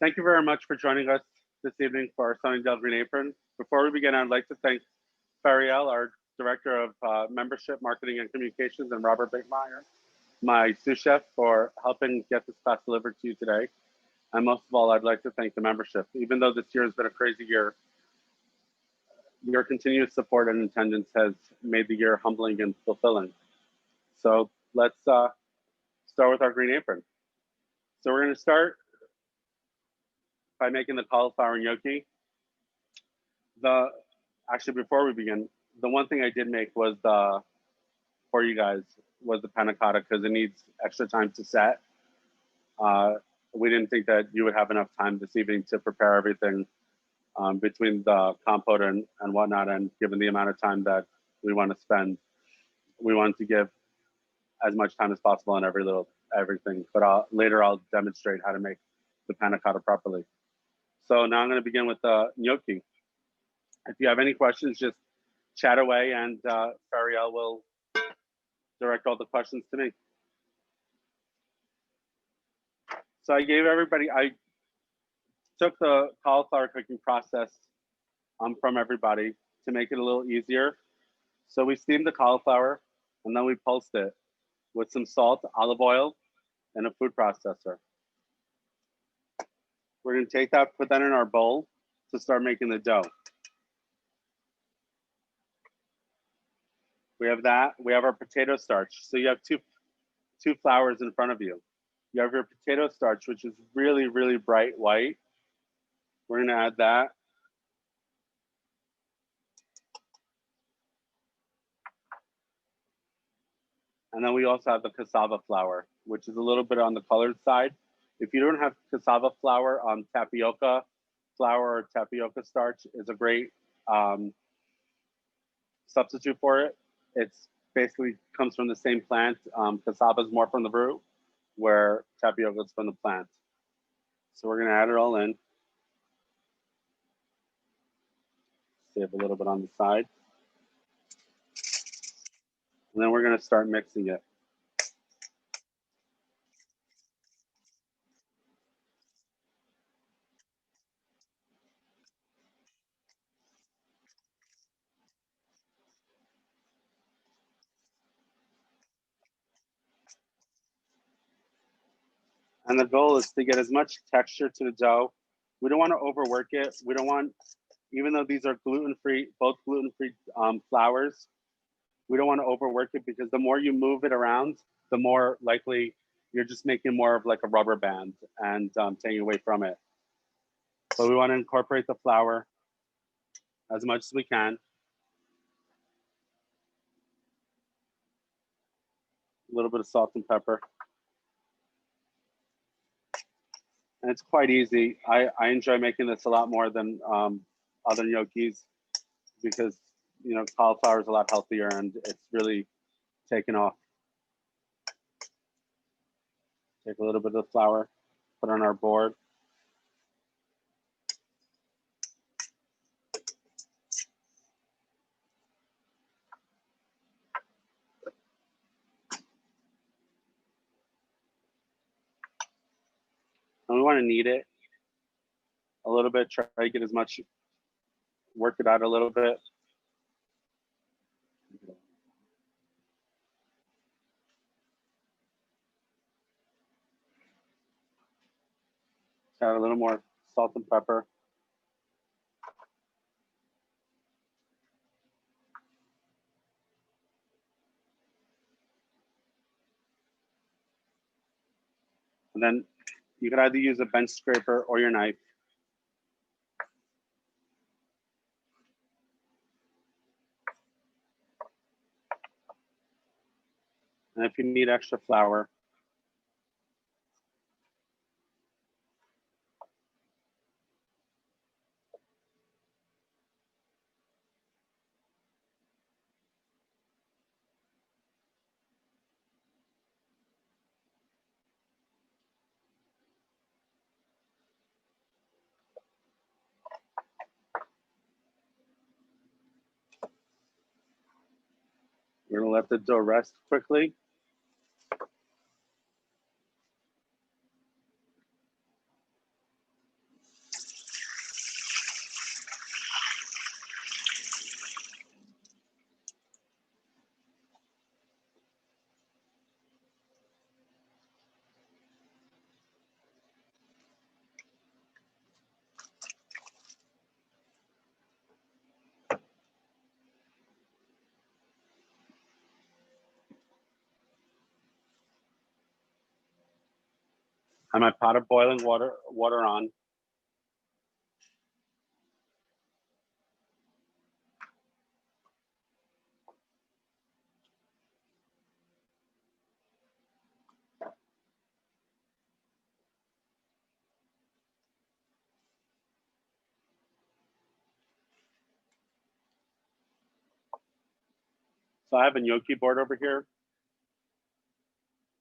Thank you very much for joining us this evening for our Sunningdale Green Apron. Before we begin, I'd like to thank Fariel, our Director of Membership, Marketing, and Communications, and Robert Bickmeyer, my sous chef, for helping get this class delivered to you today. And most of all, I'd like to thank the membership. Even though this year has been a crazy year, your continuous support and attendance has made the year humbling and fulfilling. So let's start with our Green Apron. So we're going to start by making the cauliflower gnocchi. Actually, before we begin, the one thing I did make was for you guys was the panna cotta, because it needs extra time to set. We didn't think that you would have enough time this evening to prepare everything between the compote and whatnot, and given the amount of time that we want to spend, we wanted to give as much time as possible on everything. But later I'll demonstrate how to make the panna cotta properly. So now I'm going to begin with the gnocchi. If you have any questions, just chat away, and Fariel will direct all the questions to me. So I took the cauliflower cooking process from everybody to make it a little easier. So we steamed the cauliflower, and then we pulsed it with some salt, olive oil, and a food processor. We're going to take that, put that in our bowl to start making the dough. We have that. We have our potato starch. So you have two flours in front of you. You have your potato starch, which is really, really bright white. We're going to add that. And then we also have the cassava flour, which is a little bit on the colored side. If you don't have cassava flour, tapioca flour or tapioca starch is a great substitute for it. It's basically comes from the same plant. Cassava is more from the root, where tapioca is from the plant. So we're going to add it all in. Save a little bit on the side. And then we're going to start mixing it. And the goal is to get as much texture to the dough. We don't want to overwork it. We don't want, even though these are gluten-free, both gluten-free flours, we don't want to overwork it, because the more you move it around, the more likely you're just making more of like a rubber band and taking away from it. So we want to incorporate the flour as much as we can. A little bit of salt and pepper. And it's quite easy. I enjoy making this a lot more than other gnocchis, because cauliflower is a lot healthier and it's really taken off. Take a little bit of the flour, put it on our board. And we want to knead it a little bit, try to get as much, work it out a little bit. Add a little more salt and pepper. And then you can either use a bench scraper or your knife. And if you need extra flour, We're gonna let the dough rest quickly. I have my pot of boiling water on. So I have a gnocchi board over here.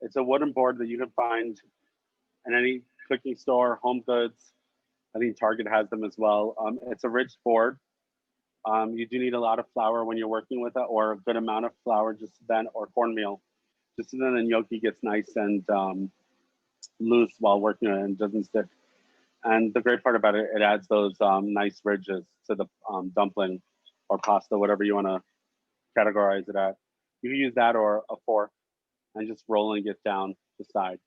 It's a wooden board that you can find in any cooking store, Home Goods. I think Target has them as well. It's a ridged board. You do need a lot of flour when you're working with it, or a good amount of flour, just then, or cornmeal, just so then the gnocchi gets nice and loose while working it and doesn't stick. And the great part about it, it adds those nice ridges to the dumpling or pasta, whatever you want to categorize it at. You can use that or a fork and just rolling it down the side.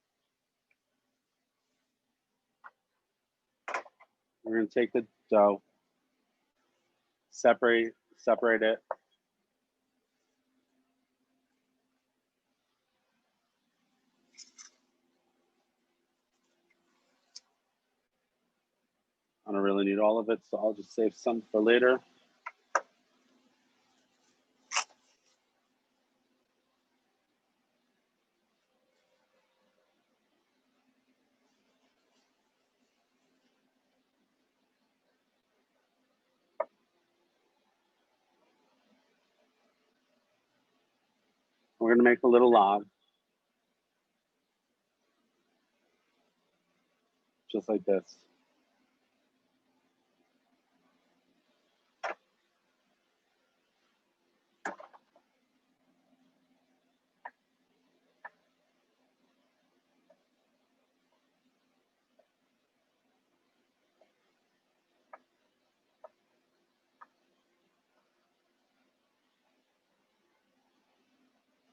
We're going to take the dough, separate it. I don't really need all of it, so I'll just save some for later. We're going to make a little log, just like this.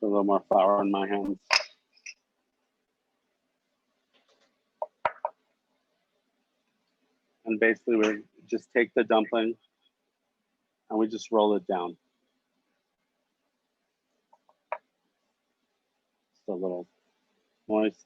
Put a little more flour on my hands. And basically we just take the dumpling and we just roll it down. Just a little moist.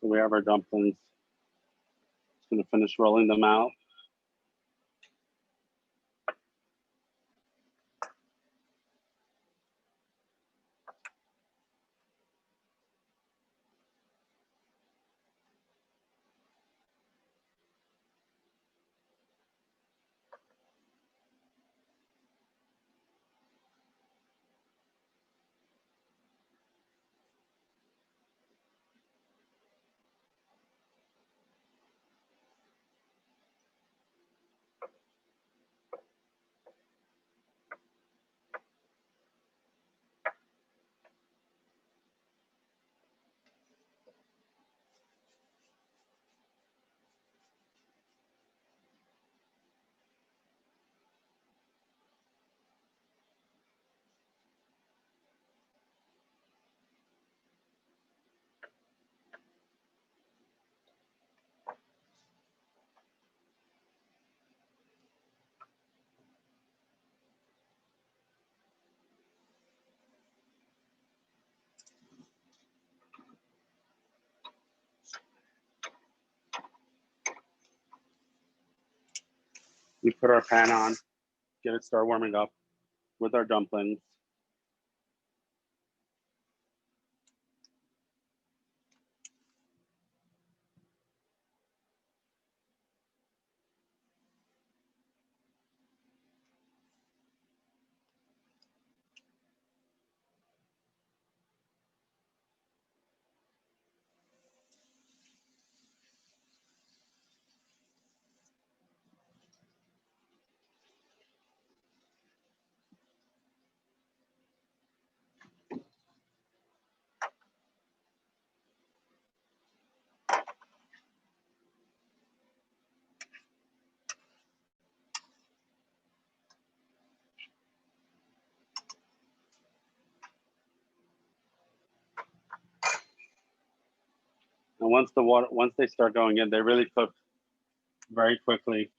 So we have our dumplings. Just going to finish rolling them out. We put our pan on, get it start warming up with our dumplings. And once they start going in, they really cook very quickly.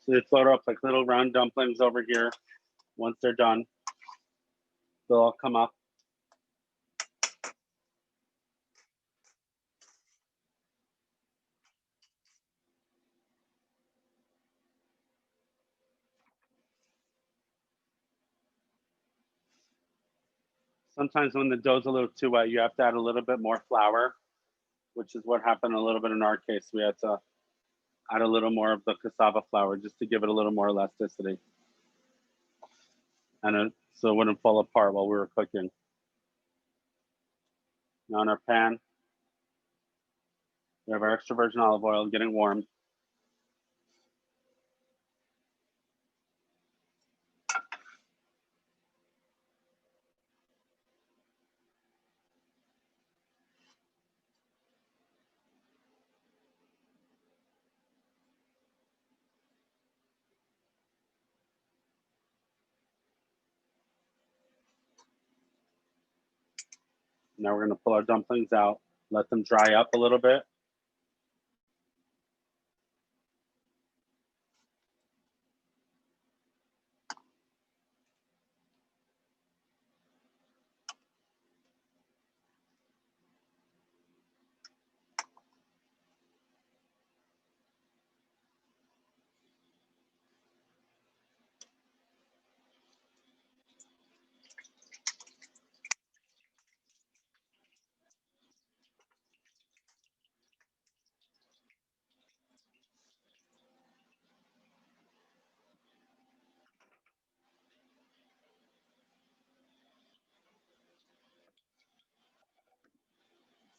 So they float up like little round dumplings over here. Once they're done, they'll all come up. Sometimes when the dough's a little too wet, you have to add a little bit more flour, which is what happened a little bit in our case. We had to add a little more of the cassava flour just to give it a little more elasticity. And so it wouldn't fall apart while we were cooking. Now in our pan, we have our extra virgin olive oil getting warm. Now we're going to pull our dumplings out, let them dry up a little bit.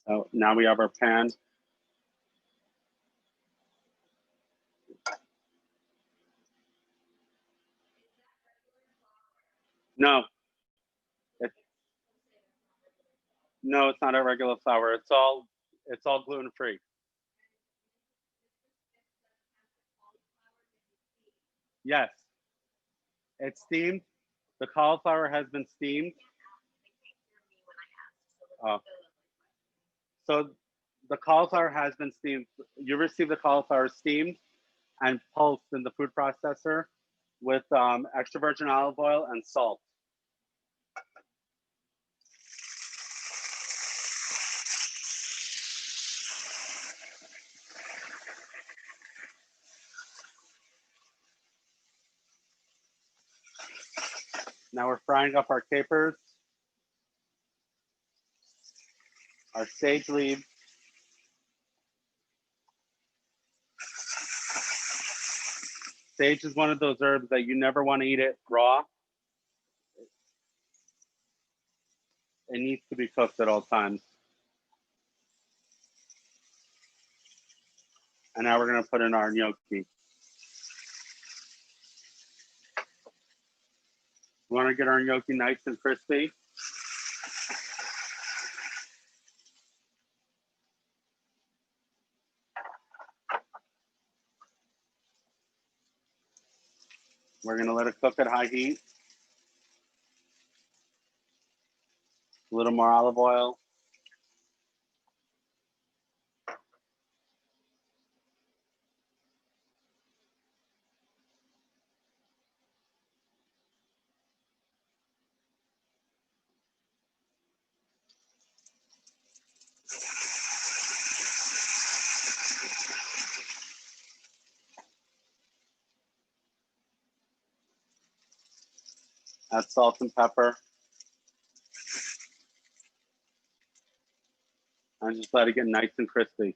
So now we have our pan. No, no, it's not a regular flour. It's all gluten free. Yes, it's steamed. The cauliflower has been steamed. So the cauliflower has been steamed. You receive the cauliflower steamed and pulsed in the food processor with extra virgin olive oil and salt. Now we're frying up our capers, our sage leaves, sage is one of those herbs that you never want to eat it raw. It needs to be cooked at all times. And now we're going to put in our gnocchi. We want to get our gnocchi nice and crispy. We're going to let it cook at high heat. A little more olive oil. Add salt and pepper. And just let it get nice and crispy.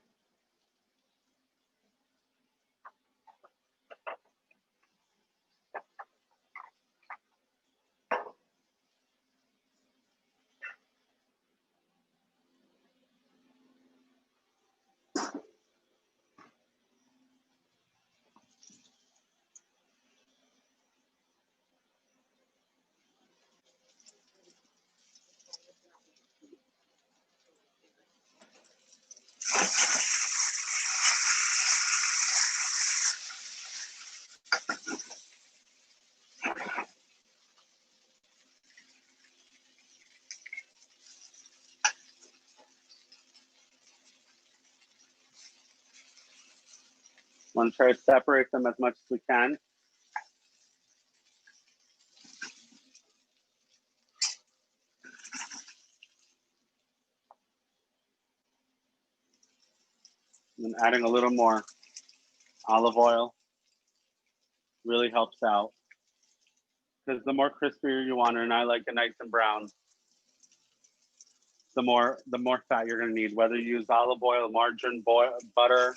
Want to try to separate them as much as we can. And adding a little more olive oil really helps out. Because the more crispier you want it, and I like it nice and brown, the more fat you're going to need. Whether you use olive oil, margarine, butter,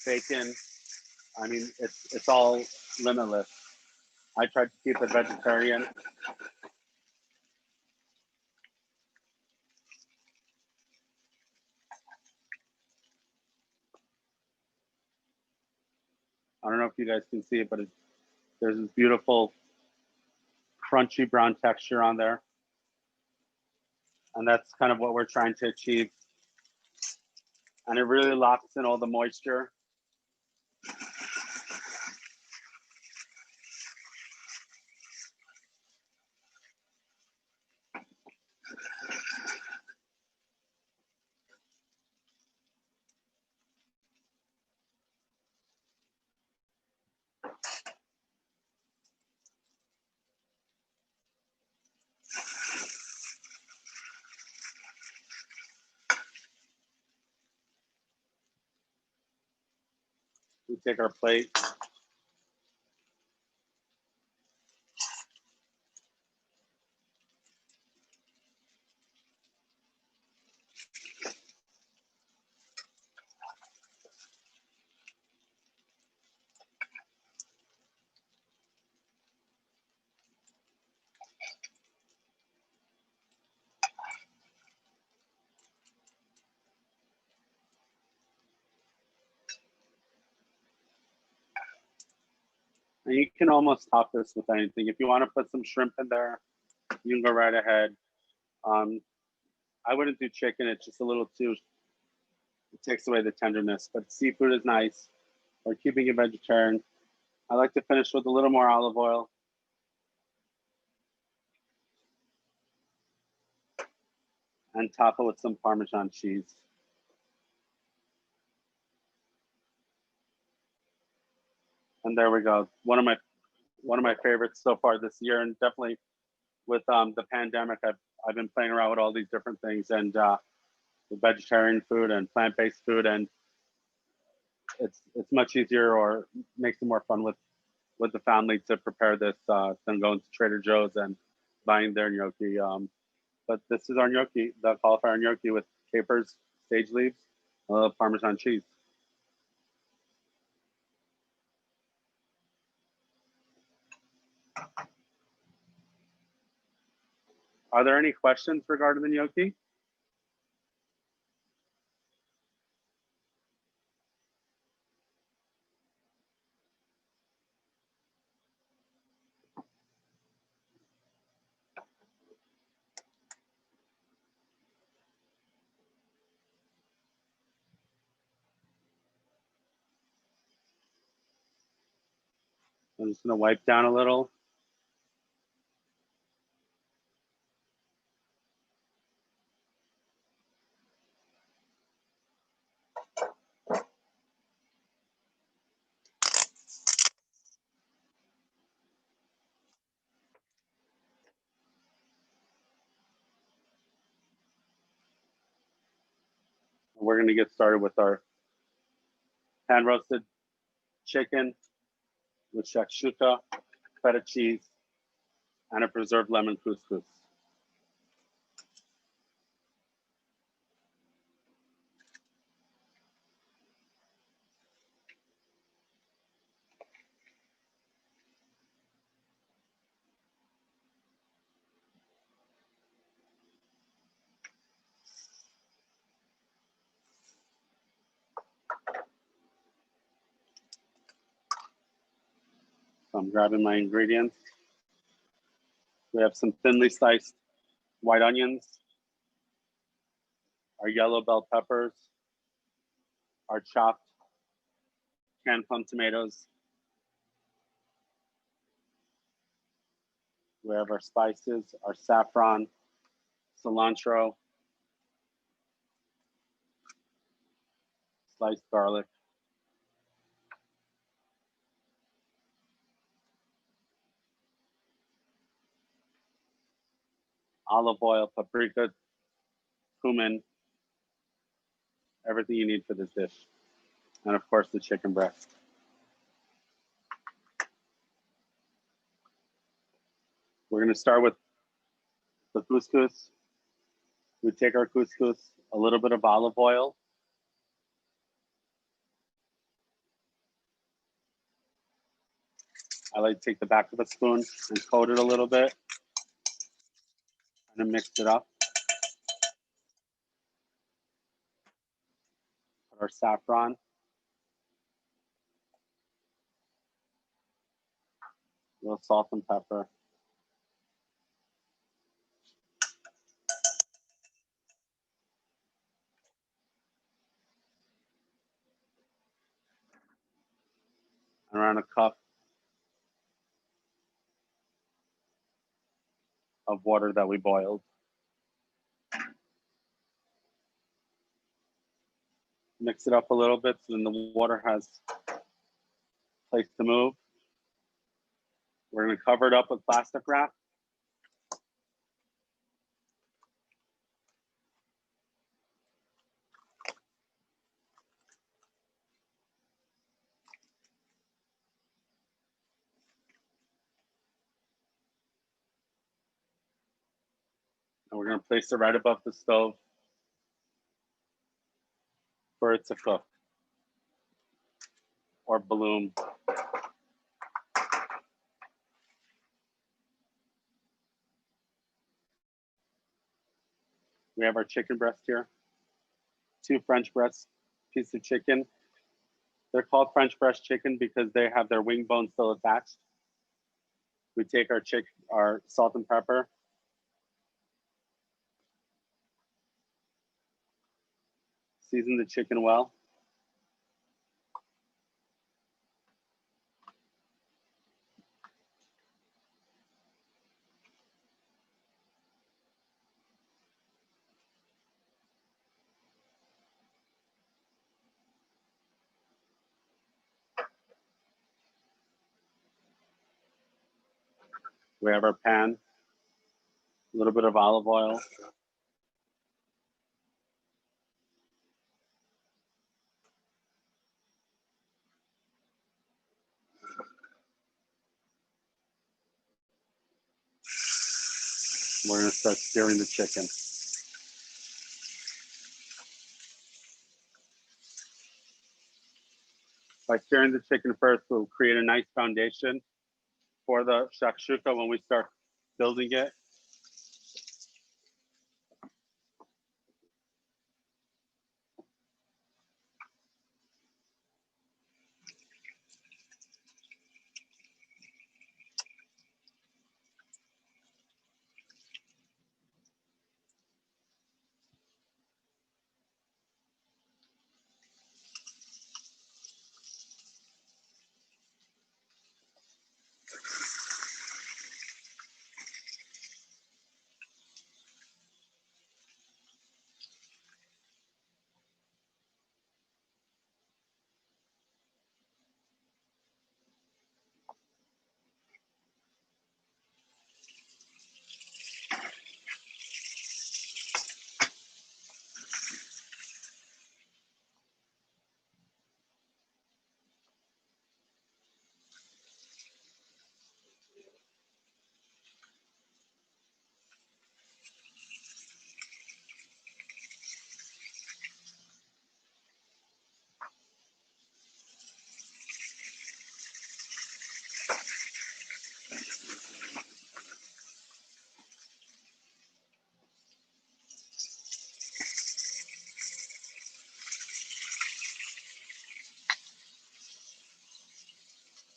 bacon, I mean, it's all limitless. I tried to keep it vegetarian. I don't know if you guys can see it, but there's this beautiful crunchy brown texture on there. And that's kind of what we're trying to achieve. And it really locks in all the moisture. We take our plate. And you can almost top this with anything. If you want to put some shrimp in there, you can go right ahead. I wouldn't do chicken. It's just a little too, it takes away the tenderness. But seafood is nice. Or keeping it vegetarian. I like to finish with a little more olive oil. And top it with some Parmesan cheese. And there we go. One of my favorites so far this year, and definitely with the pandemic, I've been playing around with all these different things, and with vegetarian food and plant-based food, and it's much easier or makes it more fun with with the family to prepare this than going to Trader Joe's and buying their gnocchi. But this is our gnocchi, the cauliflower gnocchi with capers, sage leaves, a little Parmesan cheese. Are there any questions regarding the gnocchi? I'm just gonna wipe down a little. We're gonna get started with our hand roasted chicken with shakshuka, feta cheese, and a preserved lemon couscous. So I'm grabbing my ingredients. We have some thinly sliced white onions, our yellow bell peppers, our chopped canned plum tomatoes. We have our spices, our saffron, cilantro, sliced garlic, olive oil, paprika, cumin, everything you need for this dish. And of course, the chicken breast. We're gonna start with the couscous. We take our couscous, a little bit of olive oil, I like to take the back of a spoon and coat it a little bit and then mix it up. Put our saffron, a little salt and pepper. Around a cup of water that we boiled. Mix it up a little bit so then the water has place to move. We're gonna cover it up with plastic wrap. And we're gonna place it right above the stove for it to cook or bloom. We have our chicken breast here. 2 French breast pieces of chicken. They're called French breast chicken because they have their wing bone still attached. We take our salt and pepper. Season the chicken well. We have our pan, a little bit of olive oil. We're gonna start searing the chicken. By searing the chicken first, we'll create a nice foundation for the shakshuka when we start building it.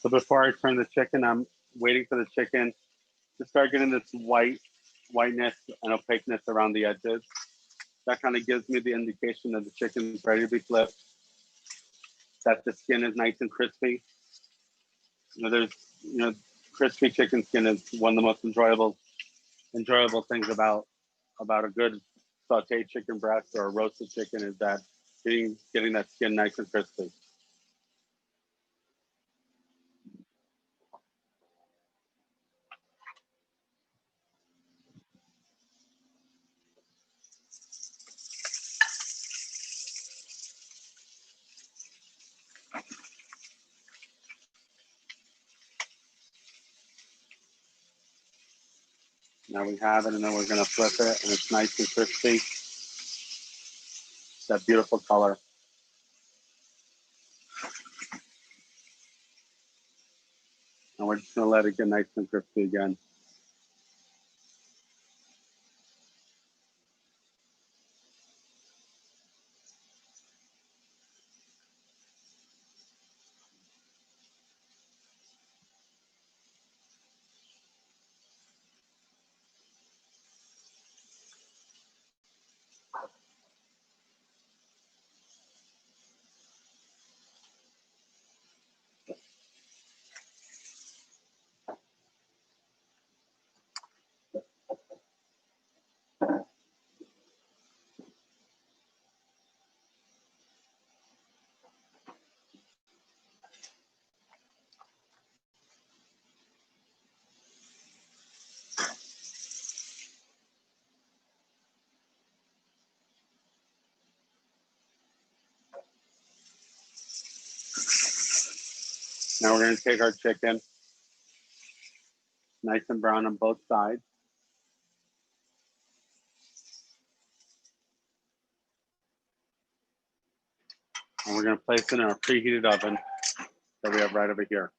So before I turn the chicken, I'm waiting for the chicken to start getting this whiteness and opaqueness around the edges. That kind of gives me the indication that the chicken is ready to be flipped, that the skin is nice and crispy. Crispy chicken skin is one of the most enjoyable things about a good sauteed chicken breast or a roasted chicken is that getting that skin nice and crispy. Now we have it, and then we're gonna flip it, and it's nice and crispy. That beautiful color. And we're just gonna let it get nice and crispy again. Now we're gonna take our chicken, nice and brown on both sides. And we're gonna place it in our preheated oven that we have right over here.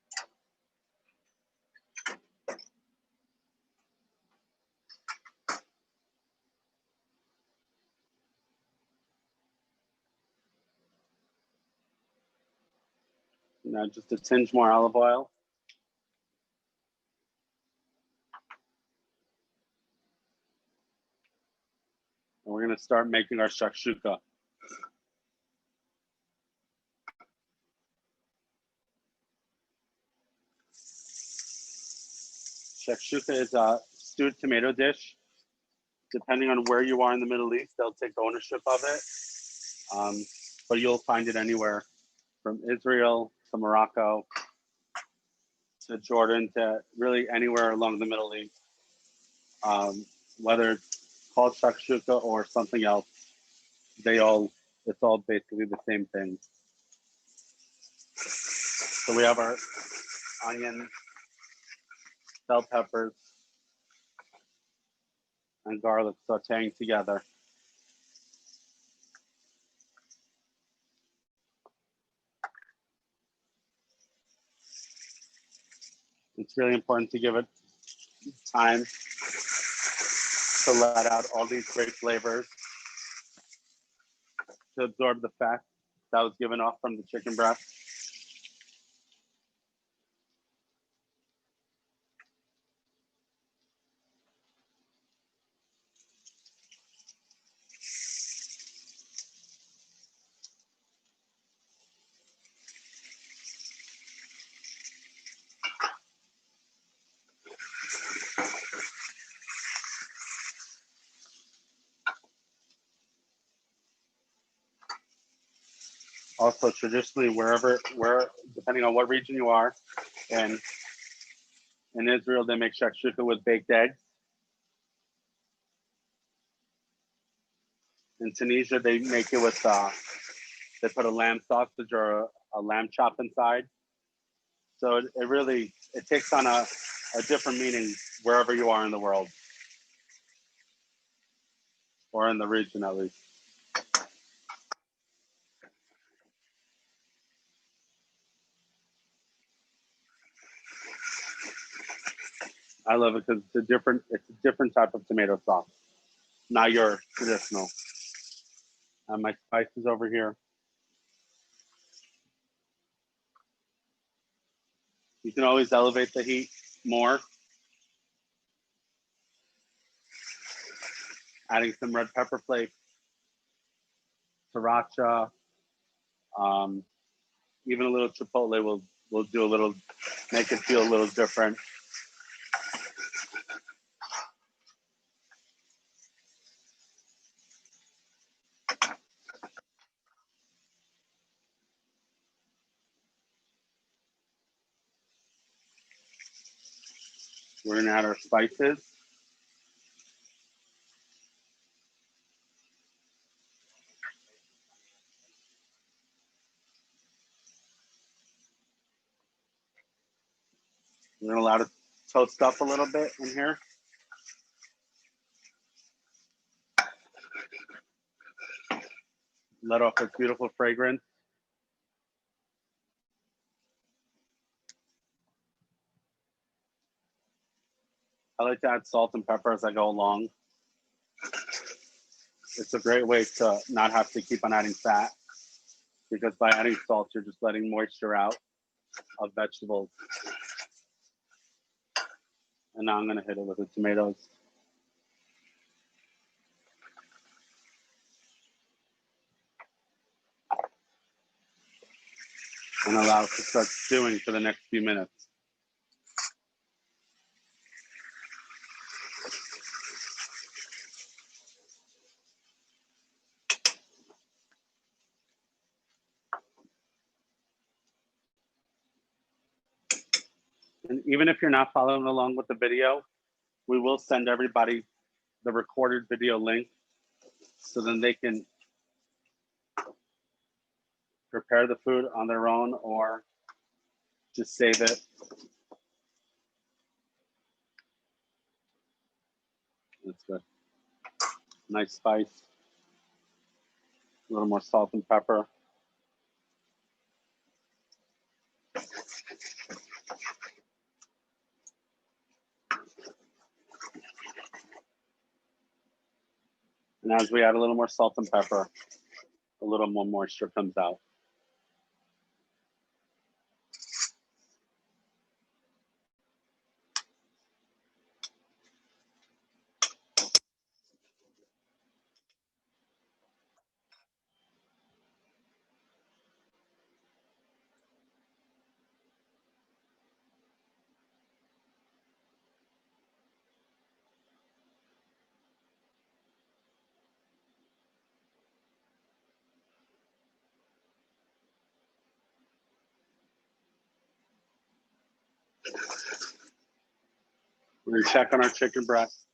Now just a tinge more olive oil. And we're gonna start making our shakshuka. Shakshuka is a stewed tomato dish. Depending on where you are in the Middle East, they'll take ownership of it. But you'll find it anywhere from Israel to Morocco to Jordan to really anywhere along the Middle East. Whether it's called shakshuka or something else, it's all basically the same thing. So we have our onions, bell peppers, and garlic sauteing together. It's really important to give it time to let out all these great flavors, to absorb the fat that was given off from the chicken breast. Also, traditionally, depending on what region you are, and in Israel, they make shakshuka with baked eggs. In Tunisia, they make it with, they put a lamb sausage or a lamb chop inside. So it takes on a different meaning wherever you are in the world, or in the region at least. I love it because it's a different type of tomato sauce, not your traditional. And my spices over here. You can always elevate the heat more, adding some red pepper flakes, sriracha, even a little chipotle will do a little, make it feel a little different. We're gonna add our spices. We're gonna allow it to toast up a little bit in here. Let off its beautiful fragrance. I like to add salt and pepper as I go along. It's a great way to not have to keep on adding fat, because by adding salt, you're just letting moisture out of vegetables. And now I'm gonna hit it with the tomatoes. And allow it to start stewing for the next few minutes. And even if you're not following along with the video, we will send everybody the recorded video link so then they can prepare the food on their own or just save it. That's good. Nice spice. A little more salt and pepper. And as we add a little more salt and pepper, a little more moisture comes out. We're gonna check on our chicken breast.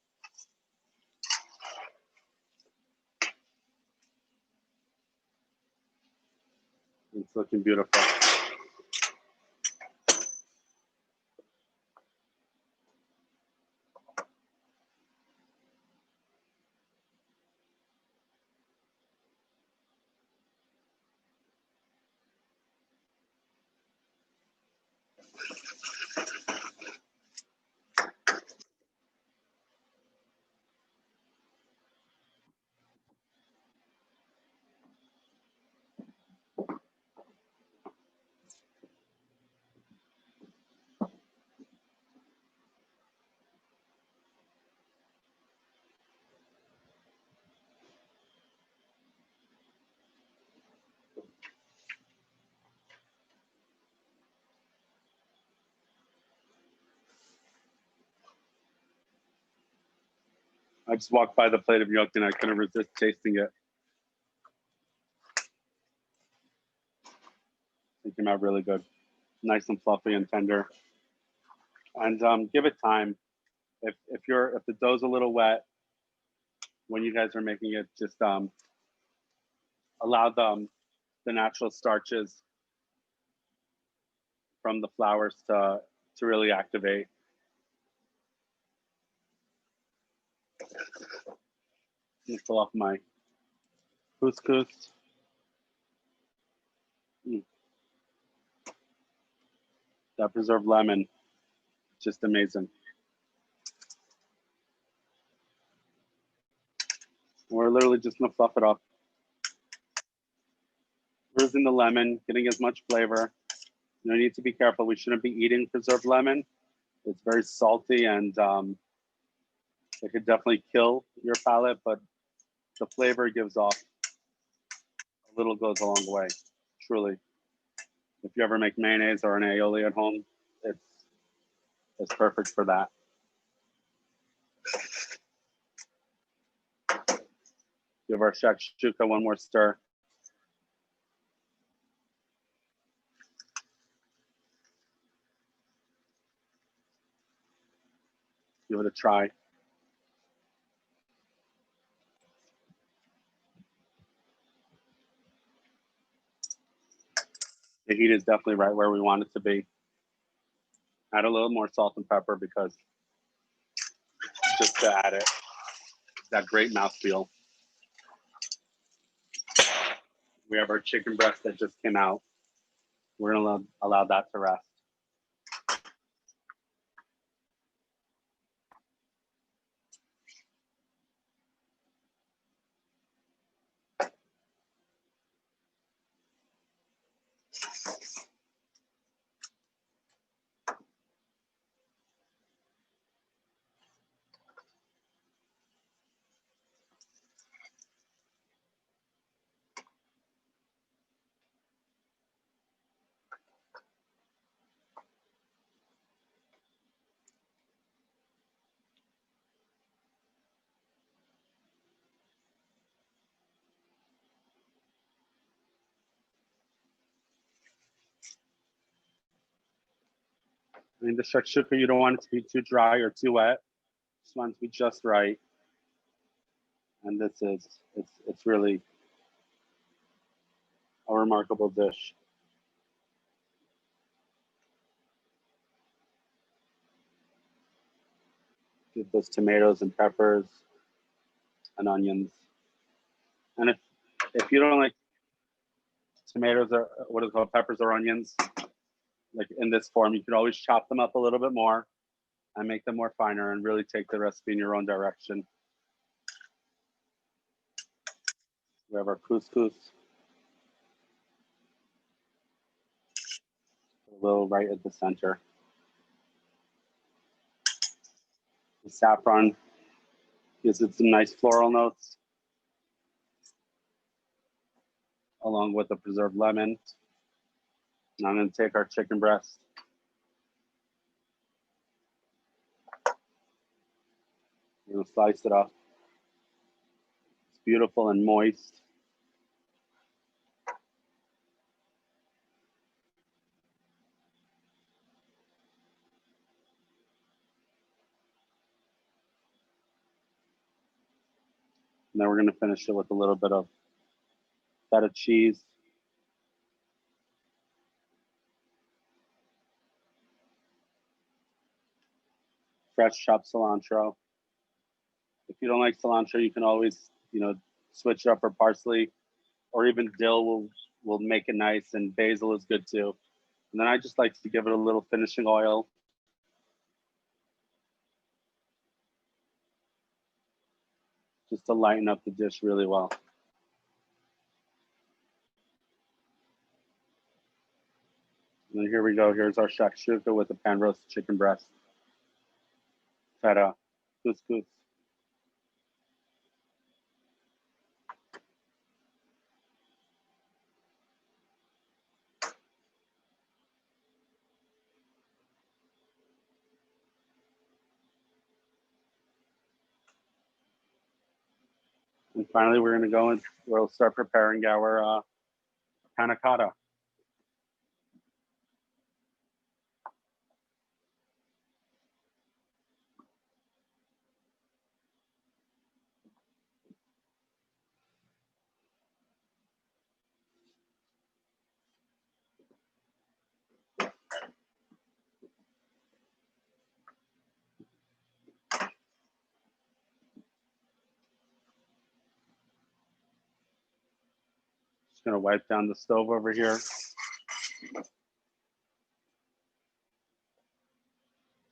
It's looking beautiful. I just walked by the plate of yolk and I couldn't resist tasting it. It came out really good. Nice and fluffy and tender. And give it time. If the dough's a little wet, when you guys are making it, just allow the natural starches from the flours to really activate. Let me pull off my couscous. That preserved lemon, just amazing. We're literally just gonna fluff it up. Bruising the lemon, getting as much flavor. You need to be careful. We shouldn't be eating preserved lemon. It's very salty and it could definitely kill your palate, but the flavor it gives off a little goes a long way, truly. If you ever make mayonnaise or an aioli at home, it's perfect for that. Give our shakshuka one more stir. Give it a try. The heat is definitely right where we want it to be. Add a little more salt and pepper because just to add it, that great mouthfeel. We have our chicken breast that just came out. We're gonna allow that to rest. I mean, the shakshuka, you don't want it to be too dry or too wet. Just want it to be just right. And this is, it's really a remarkable dish. Get those tomatoes and peppers and onions. And if you don't like tomatoes or what is called peppers or onions, like in this form, you could always chop them up a little bit more and make them more finer and really take the recipe in your own direction. We have our couscous. A little right at the center. The saffron gives it some nice floral notes, along with the preserved lemon. And I'm going to take our chicken breast. I'm going to slice it up. It's beautiful and moist. And then we're going to finish it with a little bit of feta cheese. Fresh chopped cilantro. If you don't like cilantro, you can always, switch it up for parsley, or even dill will make it nice, and basil is good too. And then I just like to give it a little finishing oil. Just to lighten up the dish really well. And then here we go. Here's our shakshuka with the pan roasted chicken breast, feta, couscous. And finally, we're gonna go and we'll start preparing our panna cotta. Just gonna wipe down the stove over here.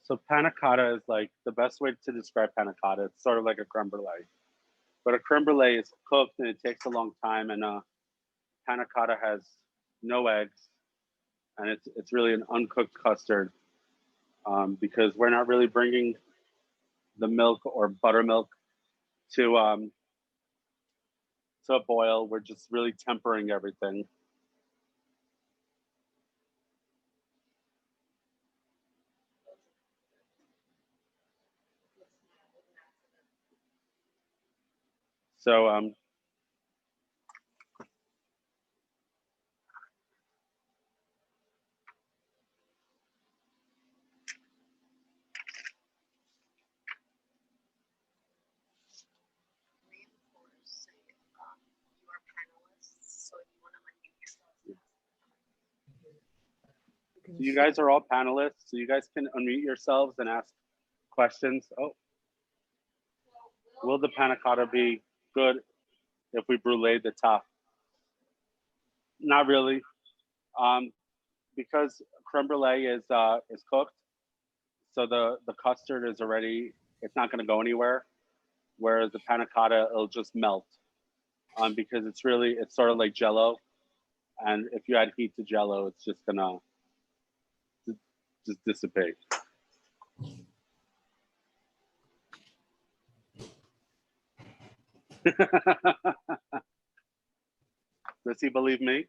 So panna cotta is like the best way to describe panna cotta. It's sort of like a creme brulee, but a creme brulee is cooked and it takes a long time, and panna cotta has no eggs, and it's really an uncooked custard because we're not really bringing the milk or buttermilk to a boil. We're just really tempering everything. So you guys are all panelists, so you guys can unmute yourselves and ask questions. Oh, will the panna cotta be good if we brulee the top? Not really, because creme brulee is cooked, so the custard is already, it's not going to go anywhere. Whereas the panna cotta, it'll just melt, because it's sort of like Jello, and if you add heat to Jello, it's just gonna just dissipate. Does he believe me?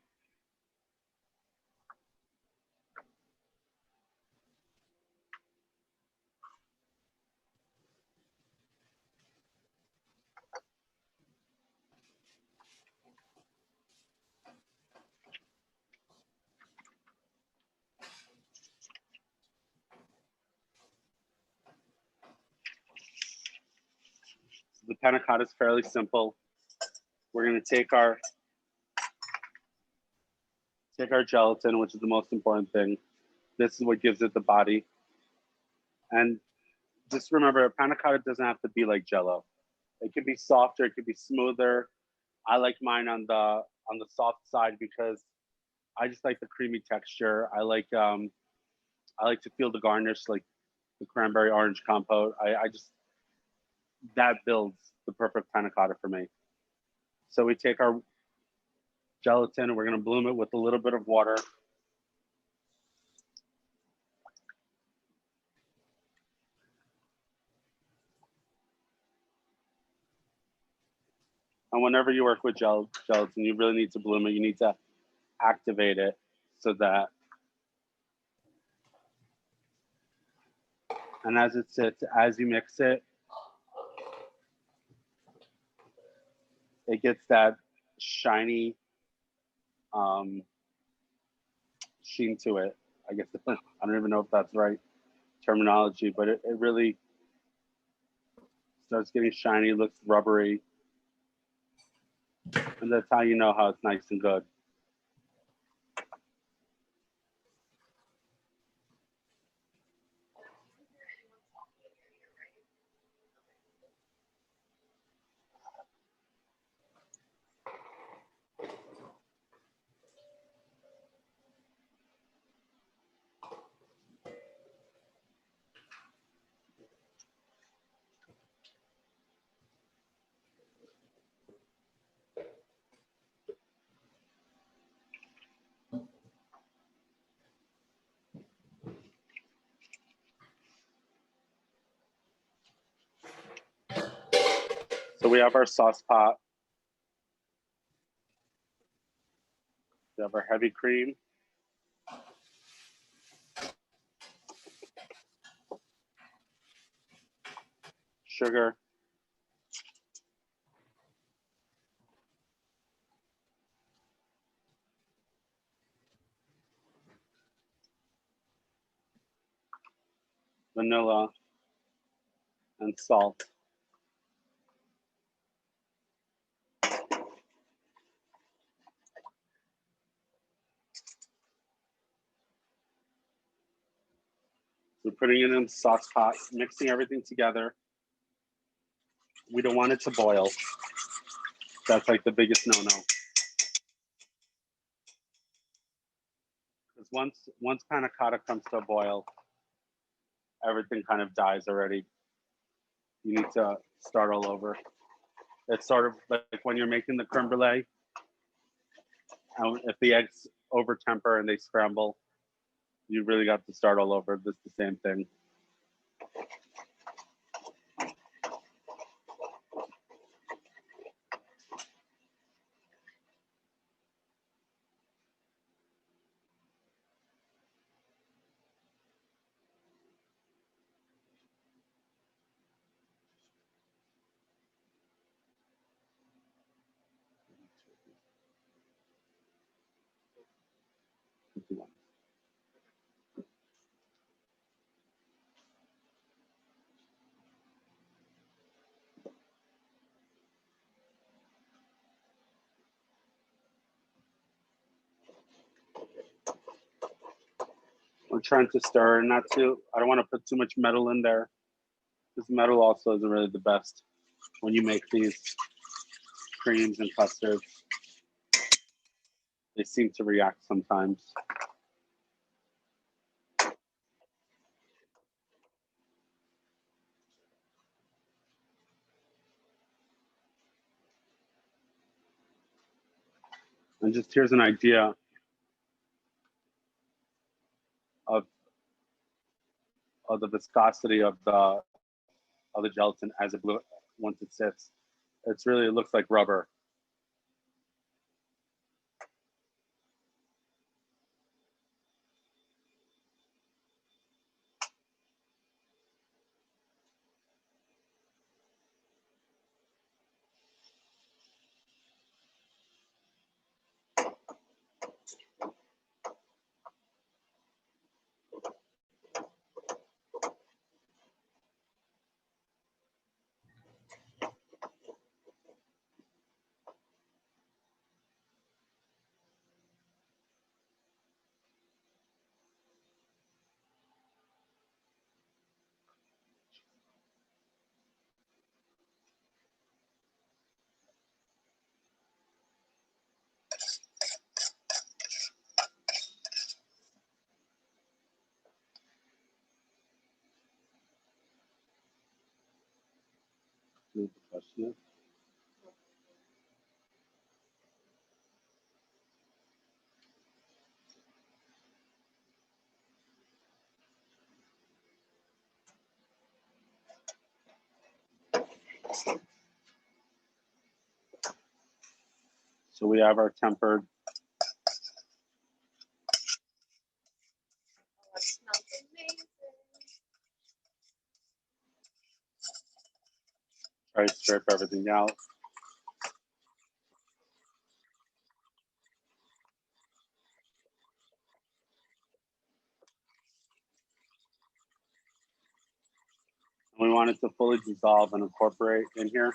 So the panna cotta is fairly simple. We're gonna take our gelatin, which is the most important thing. This is what gives it the body. And just remember, a panna cotta doesn't have to be like Jello. It could be softer, it could be smoother. I like mine on the soft side because I just like the creamy texture. I like to feel the garnish, like the cranberry orange compote. I just, that builds the perfect panna cotta for me. So we take our gelatin and we're gonna bloom it with a little bit of water. And whenever you work with gelatin, you really need to bloom it. You need to activate it so that, and as it sits, as you mix it, it gets that shiny sheen to it. I guess I don't even know if that's the right terminology, but it really starts getting shiny, looks rubbery. And that's how you know how it's nice and good. So we have our sauce pot. We have our heavy cream. Sugar. vanilla, and salt. We're putting it in the sauce pot, mixing everything together. We don't want it to boil. That's like the biggest no-no. Because once panna cotta comes to a boil, everything kind of dies already. You need to start all over. It's sort of like when you're making the creme brulee, and if the eggs over temper and they scramble, you really got to start all over. This is the same thing. We're trying to stir, not too. I don't want to put too much metal in there, because metal also isn't really the best when you make these creams and custards. They seem to react sometimes. And just here's an idea of the viscosity of the gelatin as it once it sits. It's really, it looks like rubber. So we have our tempered. Try to strip everything out. We want it to fully dissolve and incorporate in here.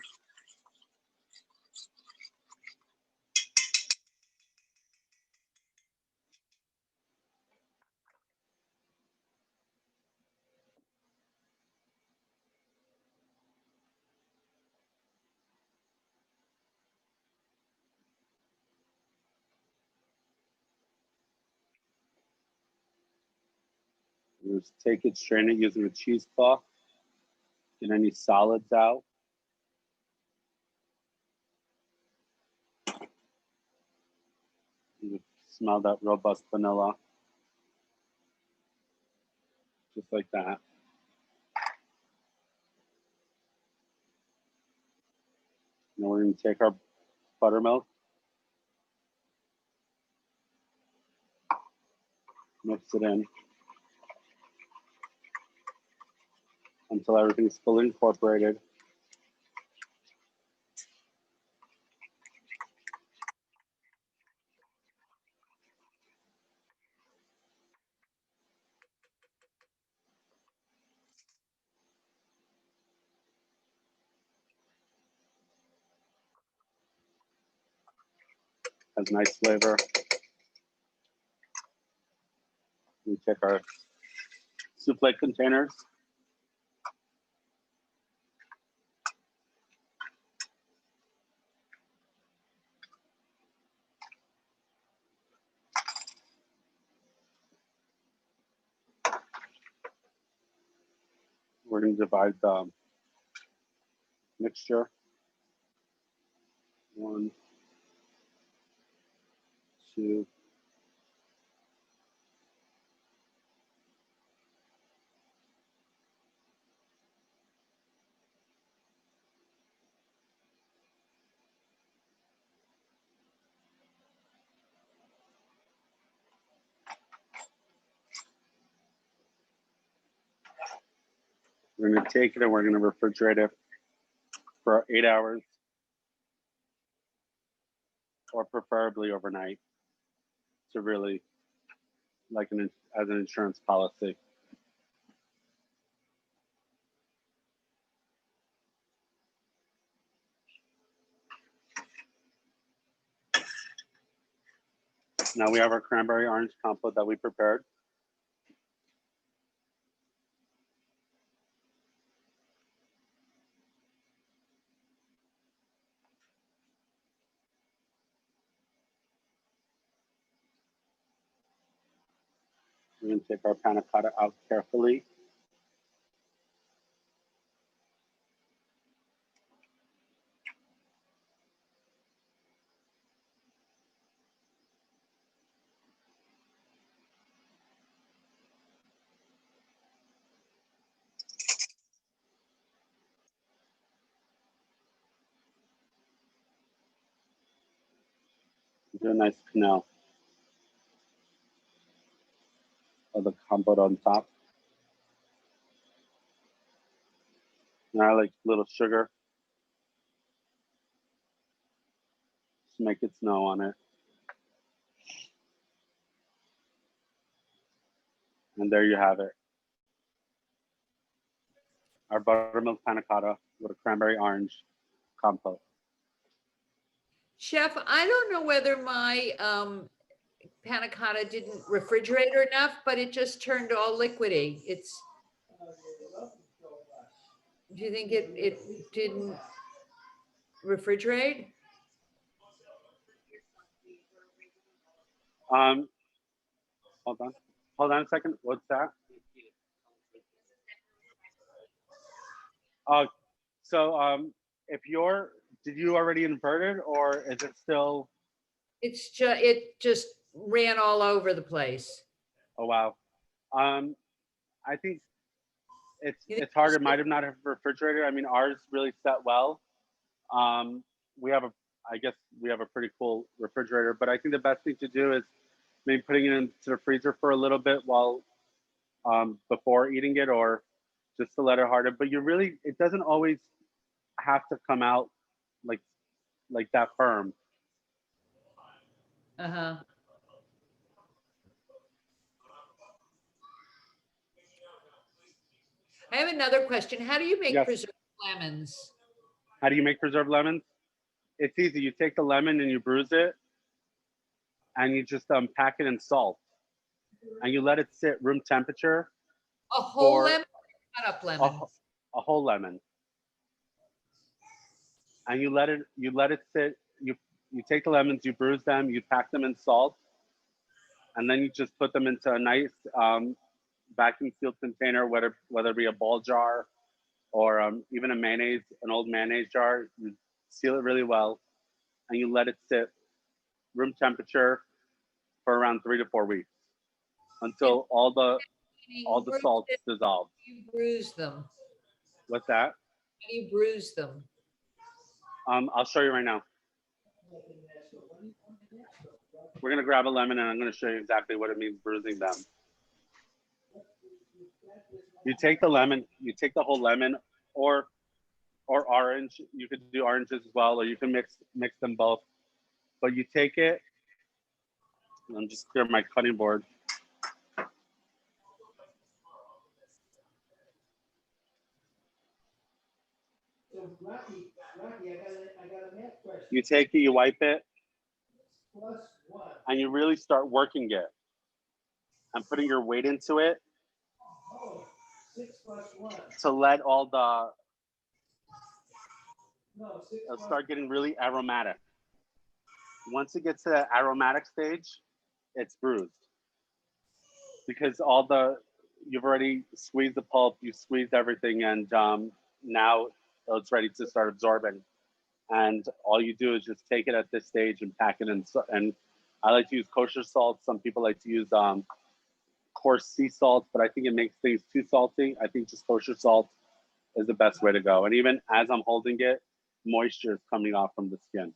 Just take it, strain it using a cheesecloth. Get any solids out. You smell that robust vanilla. Just like that. Now we're going to take our buttermilk, mix it in until everything's fully incorporated. Has nice flavor. We take our souffle containers. We're going to divide the mixture. 1, 2. We're going to take it and we're going to refrigerate it for 8 hours, or preferably overnight, to really like as an insurance policy. Now we have our cranberry orange compote that we prepared. We're going to take our panna cotta out carefully. Do a nice canal of the compote on top. And I like little sugar to make it snow on it. And there you have it. Our buttermilk panna cotta with a cranberry orange compote. Chef, I don't know whether my panna cotta didn't refrigerate enough, but it just turned all liquidy. Do you think it didn't refrigerate? Hold on a second. What's that? If did you already invert it, or is it still? It just ran all over the place. Oh wow. I think it's hard. It might have not have refrigerated. I mean, ours really set well. I guess we have a pretty cool refrigerator, but I think the best thing to do is maybe putting it into the freezer for a little bit while before eating it, or just to let it harden. But it doesn't always have to come out like that firm. Uh-huh. I have another question. How do you make preserved lemons? How do you make preserved lemons? It's easy. You take the lemon and you bruise it, and you just pack it in salt, and you let it sit room temperature. A whole lemon, cut up lemons. A whole lemon, and you let it sit. You take the lemons, you bruise them, you pack them in salt, and then you just put them into a nice vacuum sealed container, whether it be a ball jar or even an old mayonnaise jar. You seal it really well, and you let it sit room temperature for around 3 to 4 weeks until all the salts dissolve. You bruise them. What's that? How do you bruise them? I'll show you right now. We're gonna grab a lemon and I'm gonna show you exactly what it means bruising them. You take the lemon, you take the whole lemon, or orange. You could do oranges as well, or you can mix them both. But you take it. I'm just clear my cutting board. You take it, you wipe it, and you really start working it and putting your weight into it to let all the, it'll start getting really aromatic. Once it gets to that aromatic stage, it's bruised. Because all the, you've already squeezed the pulp, you squeezed everything, and now it's ready to start absorbing. And all you do is just take it at this stage and pack it in. And I like to use kosher salt. Some people like to use coarse sea salt, but I think it makes things too salty. I think just kosher salt is the best way to go. And even as I'm holding it, moisture is coming off from the skin.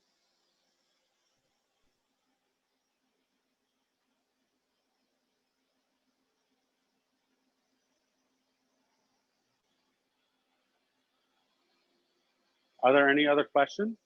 Are there any other questions?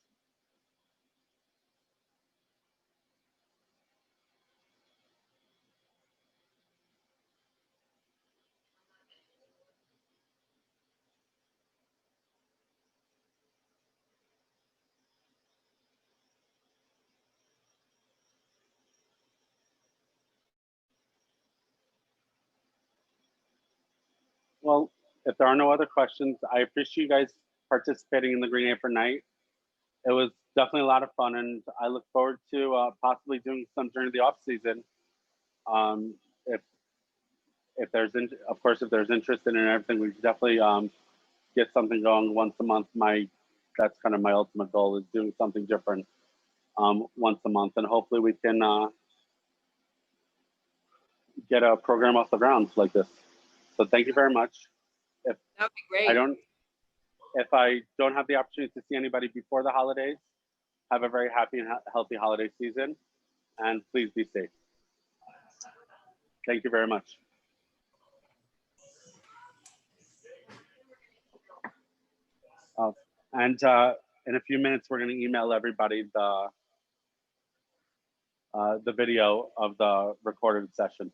Well, if there are no other questions, I appreciate you guys participating in the Green Apron Night. It was definitely a lot of fun, and I look forward to possibly doing some during the off season. If there's, of course, if there's interest in it and everything, we should definitely get something going once a month. That's kind of my ultimate goal, is doing something different once a month, and hopefully we can get a program off the ground like this. So thank you very much. That'd be great. If I don't have the opportunity to see anybody before the holidays, have a very happy and healthy holiday season, and please be safe. Thank you very much. And in a few minutes, we're going to email everybody the video of the recorded session.